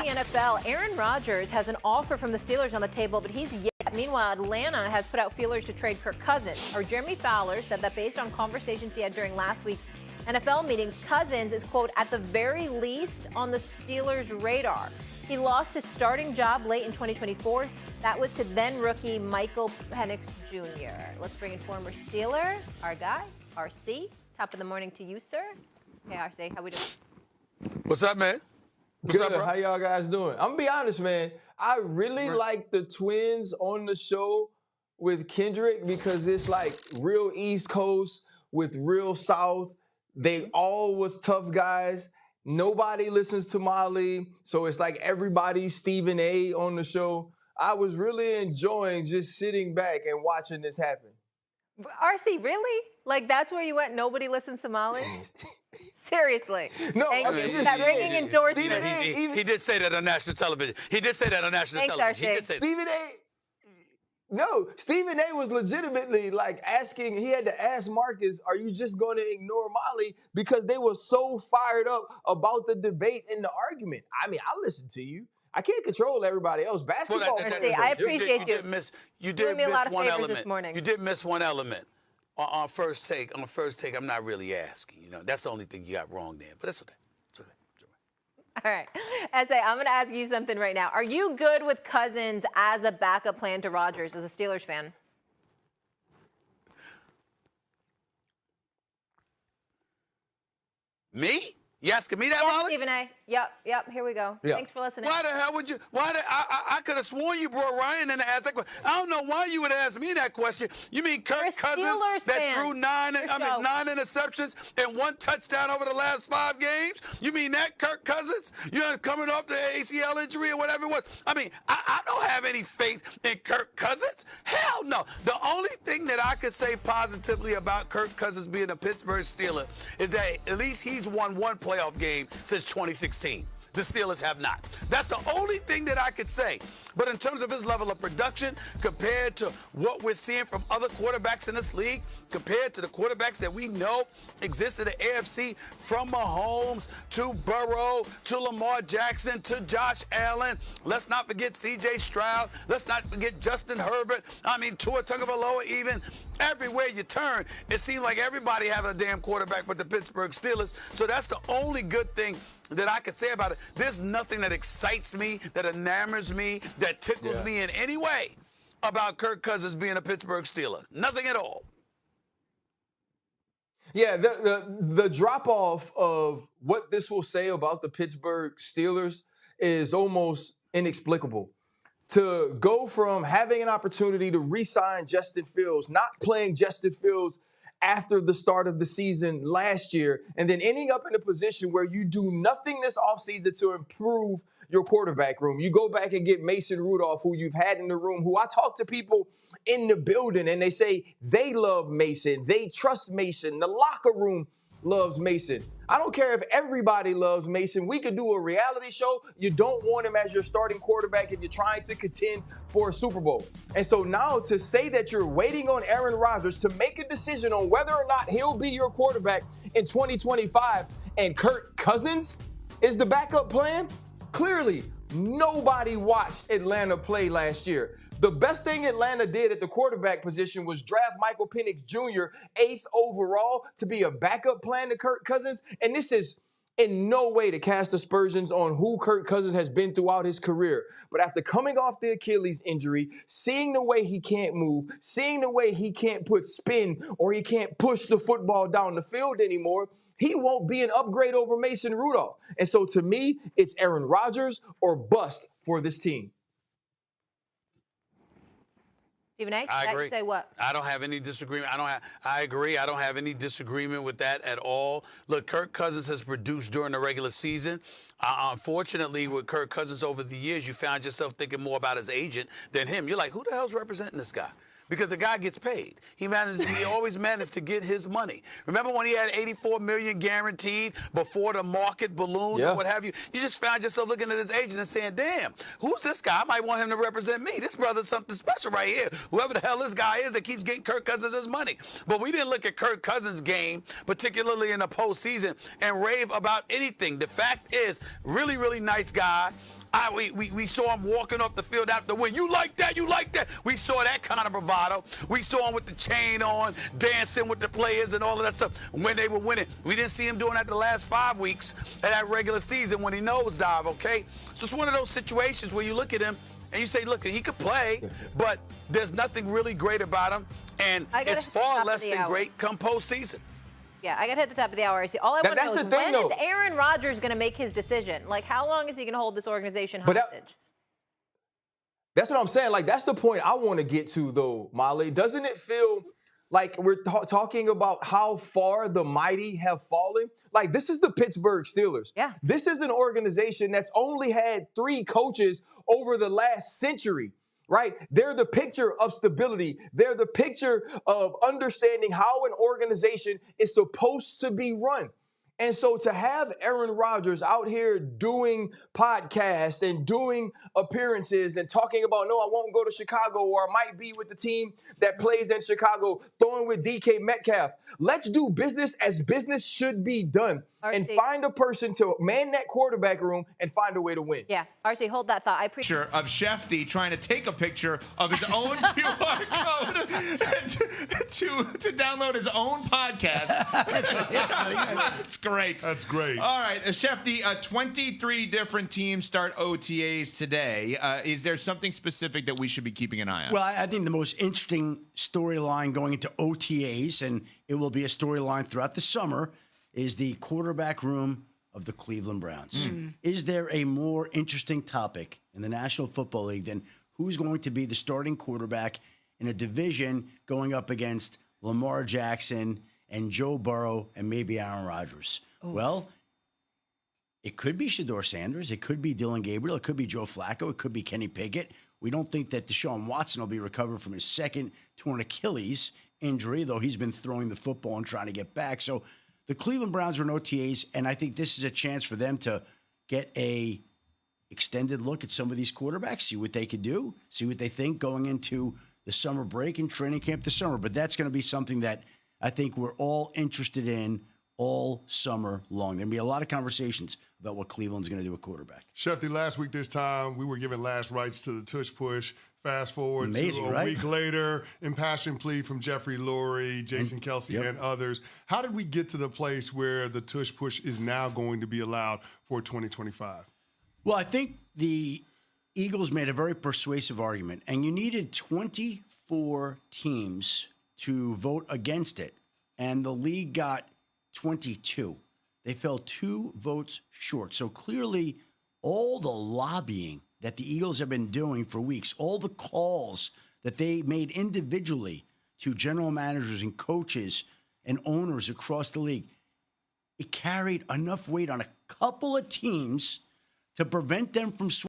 NFL, Aaron Rodgers has an offer from the Steelers on the table, but he's yes. Meanwhile, Atlanta has put out feelers to trade Kirk Cousins. Or Jeremy Fowler said that based on conversations he had during last week's NFL meetings, Cousins is, quote, at the very least on the Steelers' radar. He lost his starting job late in 2024. That was to then rookie Michael Penix Jr. Let's bring in former Steeler, our guy, RC. Top of the morning to you, sir. Hey, RC, how we doing? What's up, man? What's Good. up, bro? How y'all guys doing? I'm gonna be honest, man. I really like the twins on the show with Kendrick because it's like real East Coast with real South. They all was tough guys. Nobody listens to Molly, so it's like everybody's Stephen A on the show. I was really enjoying just sitting back and watching this happen. RC, really? Like that's where you went? Nobody listens to Molly? Seriously. No, Thank I mean, you. it's just That ringing endorsement. He did say that on national television. He did say that on national television. RC. He did say that. Stephen A. No, Stephen A was legitimately like asking, he had to ask Marcus, are you just going to ignore Molly? Because they were so fired up about the debate and the argument. I mean, I listened to you. I can't control everybody else. Basketball. I appreciate you. You did miss one element. This morning. You did miss one element. On first take, I'm not really asking. You know, that's the only thing you got wrong there. But that's okay. It's okay. All right. S.A., I'm going to ask you something right now. Are you good with Cousins as a backup plan to Rodgers as a Steelers fan? Me? You asking me that, yes, Molly? Stephen A. Yep. Here we go. Yeah. Thanks for listening. Why the hell would you? I could have sworn you brought Ryan in to ask that question. I don't know why you would ask me that question. You mean Kirk Cousins that threw nine interceptions and 1 touchdown over the last 5 games? You mean that Kirk Cousins? You know, coming off the ACL injury or whatever it was. I mean, I don't have any faith in Kirk Cousins. Hell no. The only thing that I could say positively about Kirk Cousins being a Pittsburgh Steeler is that at least he's won 1 playoff game since 2016. The Steelers have not. That's the only thing that I could say. But in terms of his level of production, compared to what we're seeing from other quarterbacks in this league, compared to the quarterbacks that we know exist in the AFC, from Mahomes to Burrow to Lamar Jackson to Josh Allen. Let's not forget C.J. Stroud. Let's not forget Justin Herbert. I mean, Tua Tagovailoa even. Everywhere you turn, it seems like everybody has a damn quarterback but the Pittsburgh Steelers. So that's the only good thing that I could say about it. There's nothing that excites me, that enamors me, that tickles me in any way about Kirk Cousins being a Pittsburgh Steeler. Nothing at all. Yeah, the drop-off of what this will say about the Pittsburgh Steelers is almost inexplicable. To go from having an opportunity to re-sign Justin Fields, not playing Justin Fields after the start of the season last year, and then ending up in a position where you do nothing this offseason to improve your quarterback room. You go back and get Mason Rudolph, who you've had in the room, who I talk to people in the building, and they say they love Mason. They trust Mason. The locker room loves Mason. I don't care if everybody loves Mason. We could do a reality show. You don't want him as your starting quarterback if you're trying to contend for a Super Bowl. And so now to say that you're waiting on Aaron Rodgers to make a decision on whether or not he'll be your quarterback in 2025 and Kirk Cousins is the backup plan, clearly nobody watched Atlanta play last year. The best thing Atlanta did at the quarterback position was draft Michael Penix Jr. 8th overall to be a backup plan to Kirk Cousins. And this is in no way to cast aspersions on who Kirk Cousins has been throughout his career. But after coming off the Achilles injury, seeing the way he can't move, seeing the way he can't put spin or he can't push the football down the field anymore, he won't be an upgrade over Mason Rudolph. And so to me, it's Aaron Rodgers or bust for this team. Stephen A., I agree. say what? I don't have any disagreement. I agree. I don't have any disagreement with that at all. Look, Kirk Cousins has produced during the regular season. Unfortunately, with Kirk Cousins over the years, you found yourself thinking more about his agent than him. You're like, who the hell's representing this guy? Because the guy gets paid. He always managed to get his money. Remember when he had $84 million guaranteed before the market ballooned or what have you? You just found yourself looking at his agent and saying, damn, who's this guy? I might want him to represent me. This brother's something special right here. Whoever the hell this guy is that keeps getting Kirk Cousins his money. But we didn't look at Kirk Cousins' game, particularly in the postseason, and rave about anything. The fact is, really, really nice guy. We saw him walking off the field after the win. You like that? You like that? We saw that kind of bravado. We saw him with the chain on, dancing with the players and all of that stuff when they were winning. We didn't see him doing that the last 5 weeks of that regular season when he nosedived, okay? So it's one of those situations where you look at him and you say, look, he could play, but there's nothing really great about him, and it's far less than great come postseason. Yeah, I got to hit the top of the hour. See, all I want to know is when is Aaron Rodgers going to make his decision? Like, how long is he going to hold this organization hostage? That's what I'm saying. Like, that's the point I want to get to, though, Molly. Doesn't it feel like we're talking about how far the mighty have fallen? Like, this is the Pittsburgh Steelers. Yeah. This is an organization that's only had 3 coaches over the last century. Right? They're the picture of stability. They're the picture of understanding how an organization is supposed to be run. And so to have Aaron Rodgers out here doing podcasts and doing appearances and talking about, no, I won't go to Chicago, or I might be with the team that plays in Chicago, throwing with DK Metcalf. Let's do business as business should be done. And find a person to man that quarterback room and find a way to win. Yeah. RC, hold that thought. I appreciate of Shefty trying to take a picture of his own QR code to download his own podcast. That's great. That's great. All right, Shefty, 23 different teams start OTAs today. Is there something specific that we should be keeping an eye on? Well, I think the most interesting storyline going into OTAs, and it will be a storyline throughout the summer, is the quarterback room of the Cleveland Browns. Is there a more interesting topic in the National Football League than who's going to be the starting quarterback in a division going up against Lamar Jackson and Joe Burrow and maybe Aaron Rodgers? Oh. Well, it could be Shedeur Sanders. It could be Dylan Gabriel. It could be Joe Flacco. It could be Kenny Pickett. We don't think that Deshaun Watson will be recovered from his second torn Achilles injury, though he's been throwing the football and trying to get back. So the Cleveland Browns are in OTAs, and I think this is a chance for them to get a extended look at some of these quarterbacks, see what they could do, see what they think going into the summer break and training camp this summer. But that's going to be something that I think we're all interested in all summer long. There'll be a lot of conversations about what Cleveland's going to do with quarterback. Shefty, last week this time, we were given last rites to the tush push. Fast forward to a week later, impassioned plea from Jeffrey Lurie, Jason Kelsey, and others. How did we get to the place where the tush push is now going to be allowed for 2025? Well, I think the Eagles made a very persuasive argument, and you needed 24 teams to vote against it, and the league got 22. They fell 2 votes short. So clearly, all the lobbying that the Eagles have been doing for weeks, all the calls that they made individually to general managers and coaches and owners across the league, it carried enough weight on a couple of teams to prevent them from